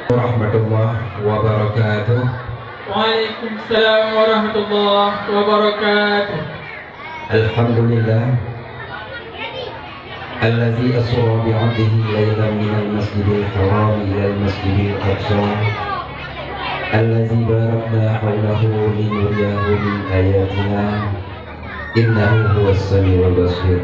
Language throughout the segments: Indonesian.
Warahmatullahi wabarakatuh. Waalaikumsalam warahmatullahi wabarakatuh. Alhamdulillah Alladzi asra bi'abdihi laylan minal masjidil haram ilal masjidil aqsa Alladzi barakna hawlahu linuriyahu min ayatina innahu huwas samiul basir.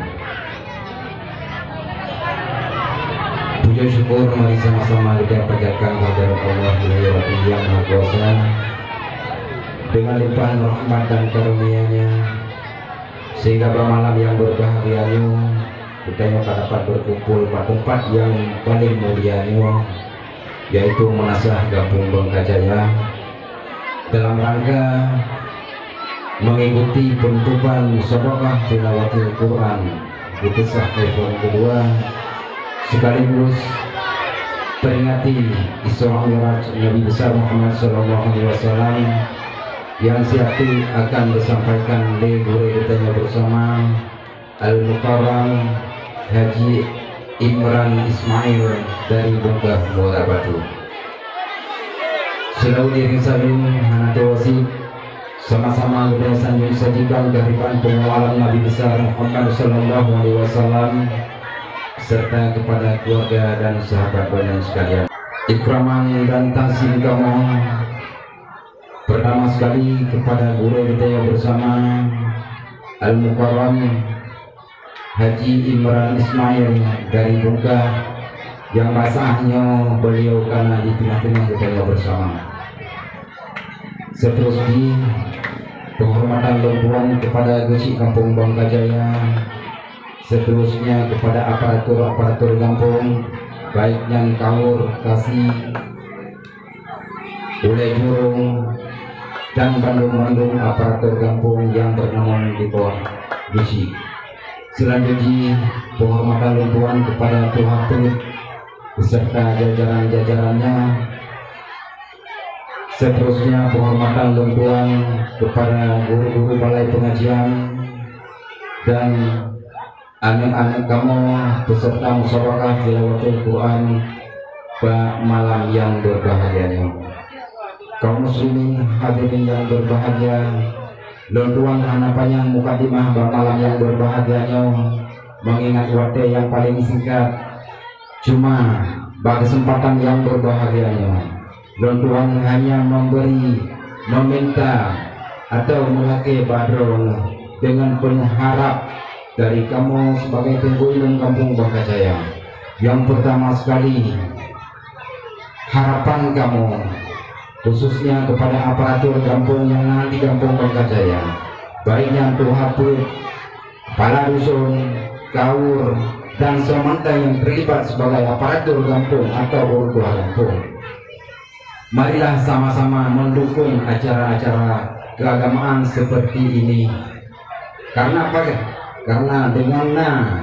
Puja syukur mari sama-sama kita panjatkan kehadirat Allah yang Maha Kuasa dengan limpahan rahmat dan karunia-Nya, sehingga pada malam yang berbahagia kita dapat berkumpul pada tempat yang paling mulia, yaitu Menasah Kampung Bangkajaya, dalam rangka mengikuti penutupan Musabaqah Tilawatil Quran di kisah tahun kedua, sekaligus peringati Isra Mi'raj Nabi besar Muhammad SAW yang siatu akan disampaikan di guru ditanya bersama Al-Mukarram Haji Imran Ismail dari Bungkah Muara Batu. Selalu diri saling hanatu wasib sama-sama kita sanjung sajikan kehadiran pengawalan Nabi besar Muhammad SAW serta kepada keluarga dan sahabat banyak sekalian. Ikraman dan tahsin kamu pertama sekali kepada guru kita bersama Al-Mukarram Haji Imran Ismail dari Bungkah, yang basahnya beliau karena di tengah-tengah kita bersama. Seterusnya penghormatan lembuan kepada Gusik Kampung Bangkajaya, seterusnya kepada aparatur kampung, baik yang kaur, kasih, ulai jurung, dan bandung-bandung aparatur kampung yang bernama di bawah Gusik. Selanjutnya penghormatan lembuan kepada Tuhan beserta jajaran-jajarannya. Seterusnya penghormatan lembuan kepada guru-guru balai pengajian dan anak-anak kamu beserta musyawarah tilawatul Quran pada malam yang berbahagia. Kaum muslimin hadirin yang berbahagia, lontuan hanapannya mukadimah pada malam yang berbahagia, mengingat waktu yang paling singkat, cuma pada kesempatan yang berbahagia, lontuan hanya memberi, meminta atau melaki badrol dengan penuh harap dari kamu sebagai penghulu Kampung Bangkajaya. Yang pertama sekali, harapan kamu khususnya kepada aparatur kampung yang nanti Kampung Bangkajaya, baiknya Tuhan, kepala dusun, kaur, dan semanta yang terlibat sebagai aparatur kampung atau urut kampung, marilah sama-sama mendukung acara-acara keagamaan seperti ini. Karena apa? Karena dengan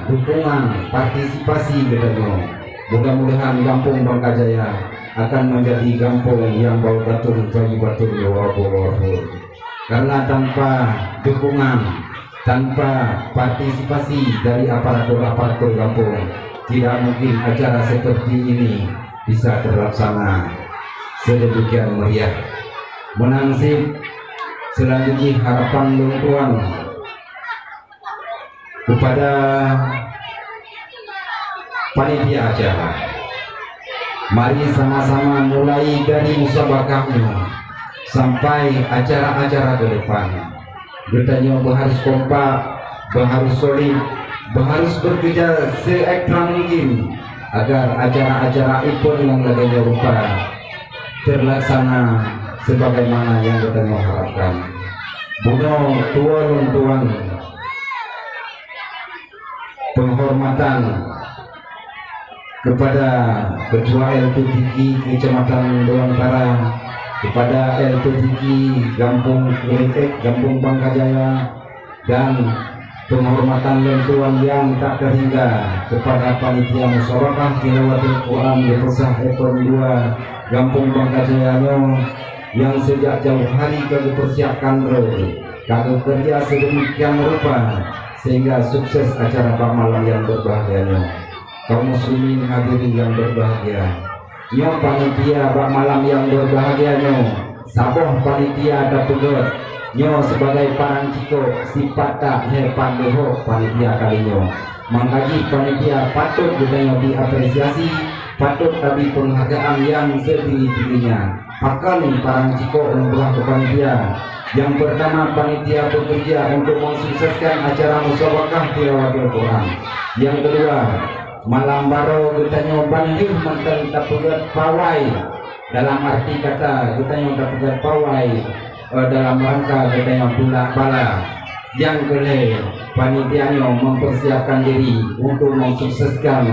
dukungan partisipasi bedanya, mudah-mudahan Kampung Bangkajaya akan menjadi kampung yang bau batur bagi batur wabur. Karena tanpa dukungan, tanpa partisipasi dari aparatur kampung, tidak mungkin acara seperti ini bisa terlaksana sedemikian meriah. Menangsib selanjutnya harapan lungkuan kepada panitia acara, mari sama-sama mulai dari musabakahnya sampai acara-acara ke depan. Kita harus kompak, harus solid, harus bekerja seekstra mungkin agar acara-acara event yang lainnya rupa terlaksana sebagaimana yang kita harapkan. Bunuh tuan-tuan, penghormatan kepada Ketua LPTK Kecamatan Dewantara, kepada LPTK Kampung Kulitek, Kampung Bangkajaya, dan penghormatan lentuan yang tak terhingga kepada panitia musyawarah tilawatul Quran di Persah Ekor 2 Kampung Bangkajaya yang sejak jauh hari kagak persiapkan kagak kerja sedemikian rupa sehingga sukses acara malam yang berbahagia. Kaum muslimin hadirin yang berbahagia, nyo panitia bak malam yang berbahagia nyo saboh panitia dapegot nyo sebagai parang ciko sifat tak hepan leho panitia kali nyo mengkaji panitia patut budaya diapresiasi, patut tapi penghargaan yang setinggi-tingginya. Pakan parang ciko umrah ke panitia. Yang pertama, panitia bekerja untuk mensukseskan acara musyawarah tilawatul Quran. Yang kedua, malam baru kita banjir mantan tapugat pawai. Dalam arti kata kita tapugat pawai dalam rangka kita pula bala. Yang kedua, panitianya mempersiapkan diri untuk mensukseskan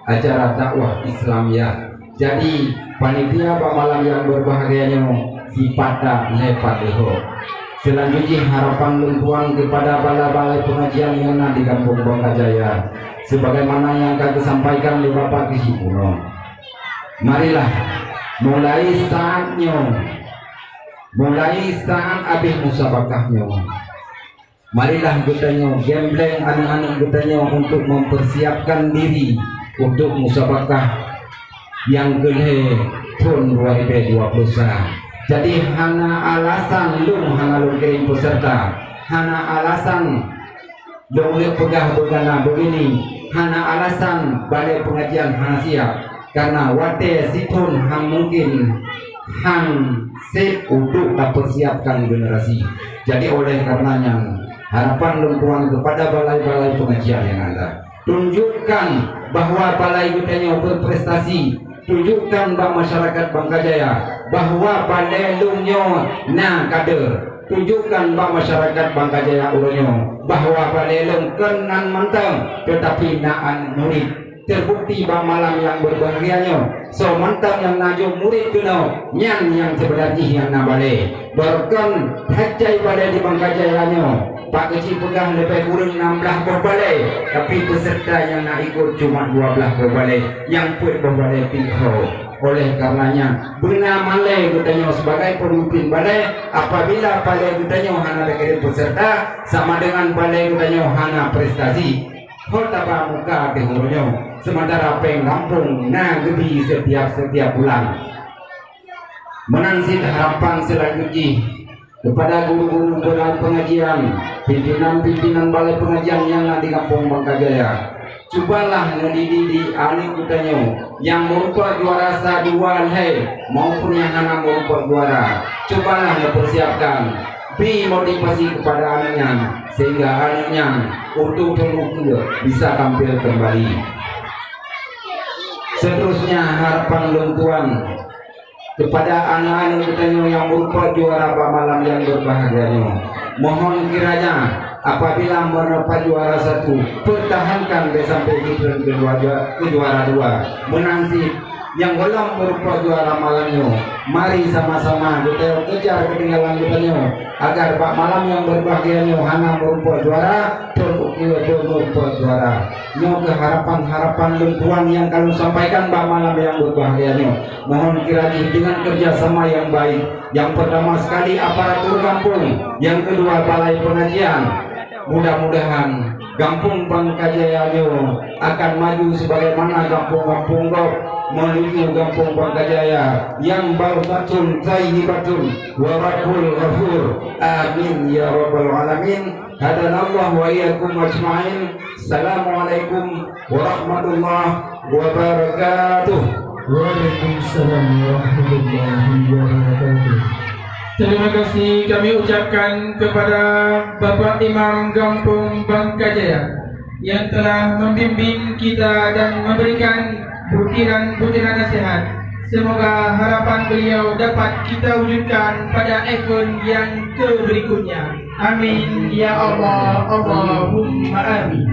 acara dakwah Islamiyah. Jadi panitia pada malam yang berbahagianya sifat lepat leho. Selanjutnya harapan lumpuan kepada balai-balai pengajian yang ada di Kampung Bangkajaya, sebagaimana yang kami sampaikan oleh Bapak Kisi Puno. Marilah mulai saat habis musabakahnya. Marilah getanya gembleng anak-anak getanya untuk mempersiapkan diri untuk musabakah yang kedua tahun 2021. Jadi hana alasan lung hana lung kirim peserta, hana alasan lung pegah begana begini, hana alasan balai pengajian hana siap karena wate situn hang mungkin hang sip untuk mempersiapkan generasi. Jadi oleh karenanya harapan lumpuan kepada balai-balai pengajian yang ada, tunjukkan bahwa balai kitanya berprestasi, tunjukkan bahwa masyarakat Bangkajaya bahwa balai lumnyo na kader, tunjukkan bahwa masyarakat Bangkajaya ulunyo bahwa balai lum kenan manteng tetapi naan murid. Terbukti bahwa malam yang berbahagianya so mantap yang najo murid kuno yang sebenarnya yang nabale berkan hajai balai di Bangkajayanya Pak Kecil pegang lebih kurang 16 berbalai, tapi peserta yang nak ikut cuma 12 berbalai yang pun berbalai pinho. Oleh karenanya benar malai katanya sebagai pemimpin balai, apabila balai katanya hana kirim peserta sama dengan balai katanya hana prestasi kota muka tehurnya sementara pengampung na gebi setiap bulan. Menansit harapan selanjutnya kepada guru-guru balai pengajian, pimpinan-pimpinan balai pengajian yang ada di Kampung Bangkajaya, cobalah ngedidik anak kutanya yang merupakan juara saduan maupun yang hana merupakan juara, cobalah mempersiapkan motivasi kepada anaknya sehingga anaknya untuk terbukti bisa tampil kembali. Seterusnya harapan lumpuan kepada anak-anak kita yang merupakan juara malam yang berbahagianya, mohon kiranya apabila mendapat juara 1 pertahankan sampai ke juara 2, menanti yang belum merupakan juara malamnya mari sama-sama kita kejar ketinggalan kitanya agar pak malam yang berbahagianya hana merupakan juara merupakan juara. Nyo harapan lumpuan yang kalian sampaikan pak malam yang berbahagianya, mohon kiranya dengan kerjasama yang baik, yang pertama sekali aparatur kampung, yang kedua balai pengajian, mudah-mudahan Kampung Bangkajaya akan maju sebagaimana kampung-kampung menuju Kampung Bangkajaya yang barakatun thayyibatun wa rabbul ghafur. Amin ya rabbal alamin. Hadanallahu wa iyyakum ajma'in. Assalamualaikum warahmatullahi wabarakatuh. Waalaikumsalam warahmatullahi wabarakatuh. Terima kasih kami ucapkan kepada Bapak Imam Kampung Bangkajaya yang telah membimbing kita dan memberikan butiran-butiran nasihat. Semoga harapan beliau dapat kita wujudkan pada event yang berikutnya. Amin ya Allah, Allahumma amin.